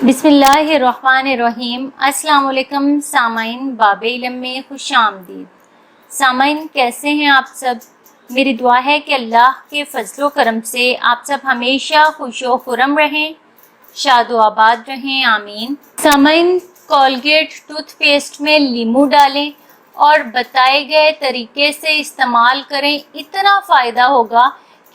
बिस्मिल्लाहिर्रहमानिर्रहीम। अस्सलाम वालेकुम सामाइन, बाबे इल्म में खुश आमदीद। सामाइन, कैसे हैं आप सब? मेरी दुआ है कि अल्लाह के फजलो करम से आप सब हमेशा खुशो खुरम रहें, शादो आबाद रहें, आमीन। सामाइन, कोलगेट टूथपेस्ट में लीमू डालें और बताए गए तरीके से इस्तेमाल करें। इतना फ़ायदा होगा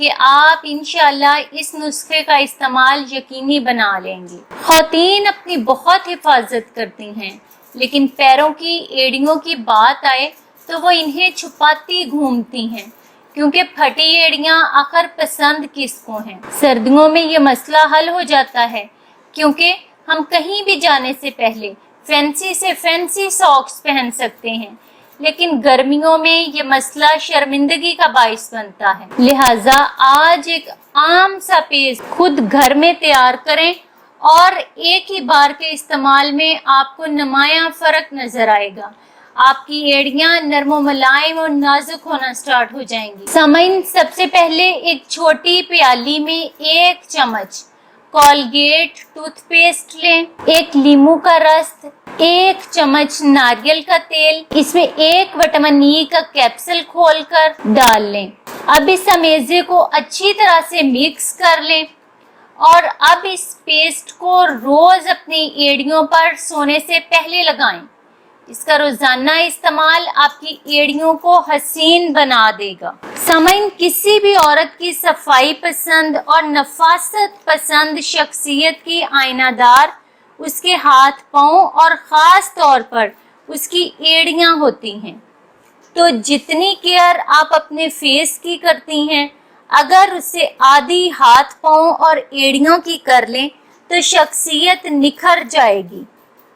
कि आप इंशाअल्लाह इस नुस्खे का इस्तेमाल यकीनी बना लेंगे। ख़वातीन अपनी बहुत हिफाजत करती हैं, लेकिन पैरों की एड़ियों की बात आए तो वो इन्हें छुपाती घूमती हैं, क्योंकि फटी एड़ियां आखिर पसंद किसको हैं। सर्दियों में ये मसला हल हो जाता है, क्योंकि हम कहीं भी जाने से पहले फैंसी से फैंसी सॉक्स पहन सकते हैं, लेकिन गर्मियों में ये मसला शर्मिंदगी का बाइस बनता है। लिहाजा आज एक आम सा पेस्ट खुद घर में तैयार करें और एक ही बार के इस्तेमाल में आपको नुमाया फर्क नजर आएगा। आपकी एड़ियां नरमो मुलायम और नाजुक होना स्टार्ट हो जाएंगी। सामाइन, सबसे पहले एक छोटी प्याली में 1 चम्मच कोलगेट टूथपेस्ट लें, 1 लीमू का रस, 1 चम्मच नारियल का तेल, इसमें 1 विटामिन ई का कैप्सूल खोलकर डाल लें। अब इस अमेज़े को अच्छी तरह से मिक्स कर लें और अब इस पेस्ट को रोज अपनी एड़ियों पर सोने से पहले लगाएं। इसका रोजाना इस्तेमाल आपकी एड़ियों को हसीन बना देगा। सामाइन, किसी भी औरत की सफाई पसंद और नफासत पसंद शख्सियत की आईनादार उसके हाथ पांव और ख़ास तौर पर उसकी एड़ियां होती हैं। तो जितनी केयर आप अपने फेस की करती हैं, अगर उससे आधी हाथ पांव और एड़ियों की कर लें तो शख्सियत निखर जाएगी।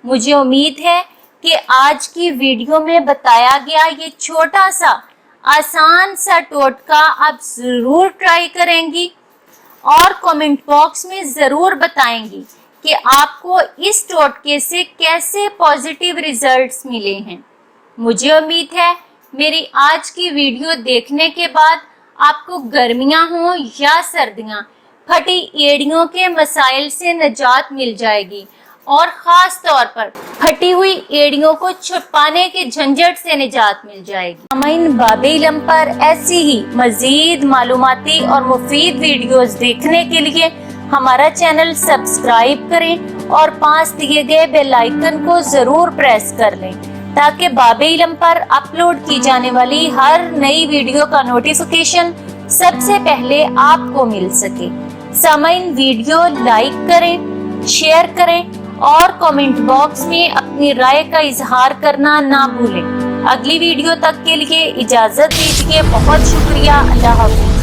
मुझे उम्मीद है कि आज की वीडियो में बताया गया ये छोटा सा आसान सा टोटका आप ज़रूर ट्राई करेंगी और कमेंट बॉक्स में ज़रूर बताएंगी कि आपको इस टोटके से कैसे पॉजिटिव रिजल्ट्स मिले हैं। मुझे उम्मीद है मेरी आज की वीडियो देखने के बाद आपको गर्मियां हों या सर्दियां, फटी एड़ियों के मसाइल से निजात मिल जाएगी और ख़ास तौर पर फटी हुई एड़ियों को छुपाने के झंझट से निजात मिल जाएगी। सामाइन, बाबे इल्म पर ऐसी ही मज़ीद मालूमाती और मुफीद वीडियोस देखने के लिए हमारा चैनल सब्सक्राइब करें और पास दिए गए बेल आइकन को ज़रूर प्रेस कर लें, ताकि बाबे इल्म पर अपलोड की जाने वाली हर नई वीडियो का नोटिफिकेशन सबसे पहले आपको मिल सके। सामाइन, वीडियो लाइक करें, शेयर करें और कमेंट बॉक्स में अपनी राय का इजहार करना ना भूलें। अगली वीडियो तक के लिए इजाजत दीजिए। बहुत शुक्रिया। अल्लाह हाफ़िज़।